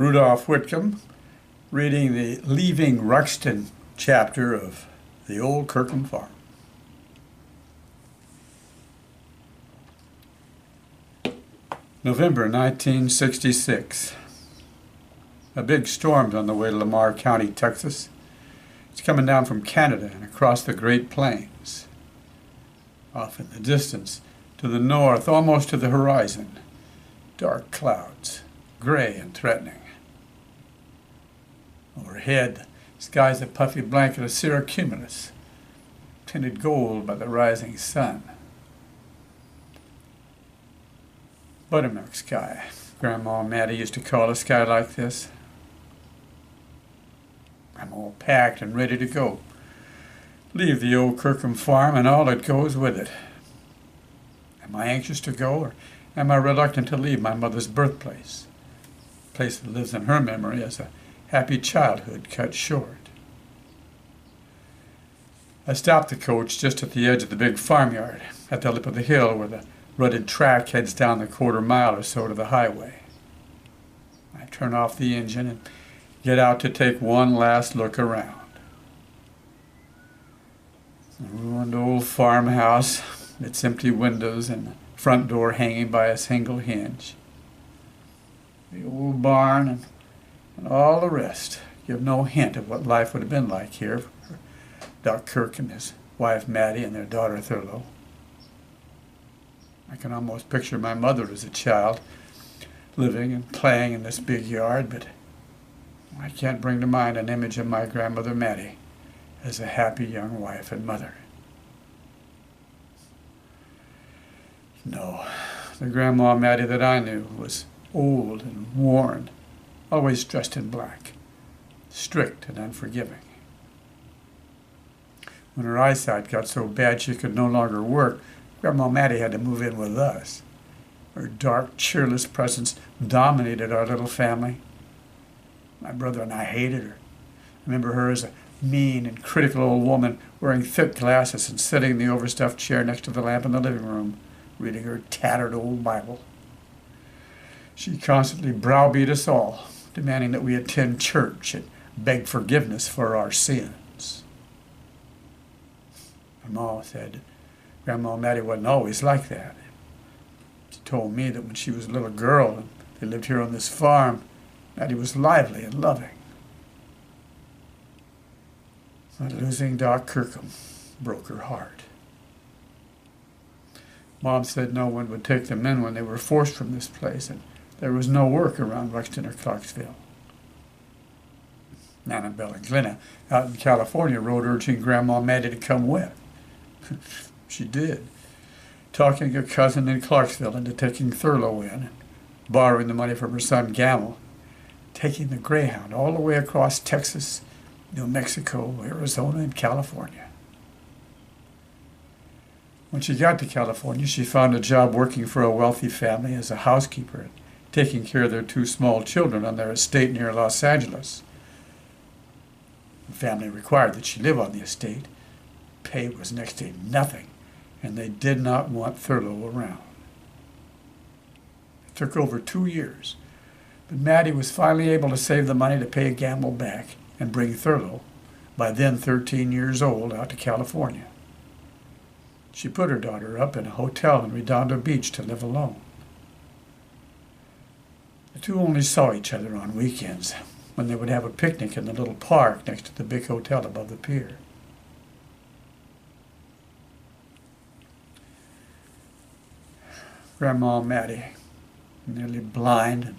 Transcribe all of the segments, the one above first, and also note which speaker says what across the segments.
Speaker 1: Rudolph Whitcomb, reading the Leaving Ruxton chapter of the Old Kirkham Farm. November 1966. A big storm's on the way to Lamar County, Texas. It's coming down from Canada and across the Great Plains. Off in the distance, to the north, almost to the horizon, dark clouds, gray and threatening. Overhead, the sky's a puffy blanket of cirrocumulus, tinted gold by the rising sun. Buttermilk sky, Grandma Mattie used to call a sky like this. I'm all packed and ready to go. Leave the Old Kirkham Farm and all that goes with it. Am I anxious to go, or am I reluctant to leave my mother's birthplace? A place that lives in her memory as a happy childhood cut short. I stopped the coach just at the edge of the big farmyard, at the lip of the hill where the rutted track heads down the quarter-mile or so to the highway. I turn off the engine and get out to take one last look around. The ruined old farmhouse, its empty windows and the front door hanging by a single hinge. The old barn and all the rest give no hint of what life would have been like here for Doc Kirkham, his wife Mattie, and their daughter Thurlow. I can almost picture my mother as a child, living and playing in this big yard, but I can't bring to mind an image of my grandmother Mattie as a happy young wife and mother. No, the Grandma Mattie that I knew was old and worn, always dressed in black, strict and unforgiving. When her eyesight got so bad she could no longer work, Grandma Mattie had to move in with us. Her dark, cheerless presence dominated our little family. My brother and I hated her. I remember her as a mean and critical old woman wearing thick glasses and sitting in the overstuffed chair next to the lamp in the living room, reading her tattered old Bible. She constantly browbeat us all, demanding that we attend church and beg forgiveness for our sins. My mom said Grandma Mattie wasn't always like that. She told me that when she was a little girl and they lived here on this farm, Mattie was lively and loving. But losing Doc Kirkham broke her heart. Mom said no one would take them in when they were forced from this place, and there was no work around Ruxton or Clarksville. Annabelle and Glenna out in California wrote urging Grandma Mattie to come with. She did, talking a cousin in Clarksville into taking Thurlow in, borrowing the money from her son Gamble, taking the Greyhound all the way across Texas, New Mexico, Arizona, and California. When she got to California, she found a job working for a wealthy family as a housekeeper, taking care of their two small children on their estate near Los Angeles. The family required that she live on the estate. Pay was next to nothing, and they did not want Thurlow around. It took over 2 years, but Mattie was finally able to save the money to pay Gamble back and bring Thurlow, by then 13 years old, out to California. She put her daughter up in a hotel in Redondo Beach to live alone. The two only saw each other on weekends, when they would have a picnic in the little park next to the big hotel above the pier. Grandma Mattie, nearly blind and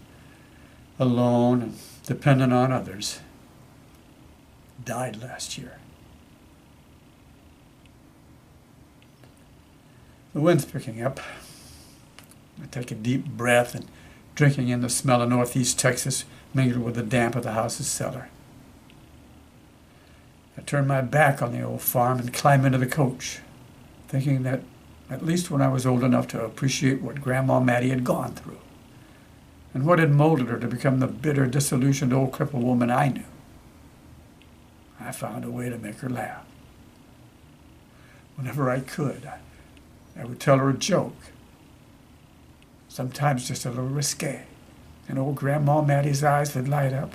Speaker 1: alone and dependent on others, died last year. The wind's picking up. I take a deep breath and drinking in the smell of northeast Texas mingled with the damp of the house's cellar. I turn my back on the old farm and climb into the coach, thinking that at least when I was old enough to appreciate what Grandma Mattie had gone through, and what had molded her to become the bitter, disillusioned old crippled woman I knew, I found a way to make her laugh. Whenever I could, I would tell her a joke, sometimes just a little risque, and old Grandma Mattie's eyes would light up,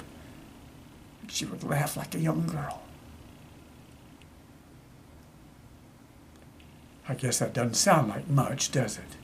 Speaker 1: and she would laugh like a young girl. I guess that doesn't sound like much, does it?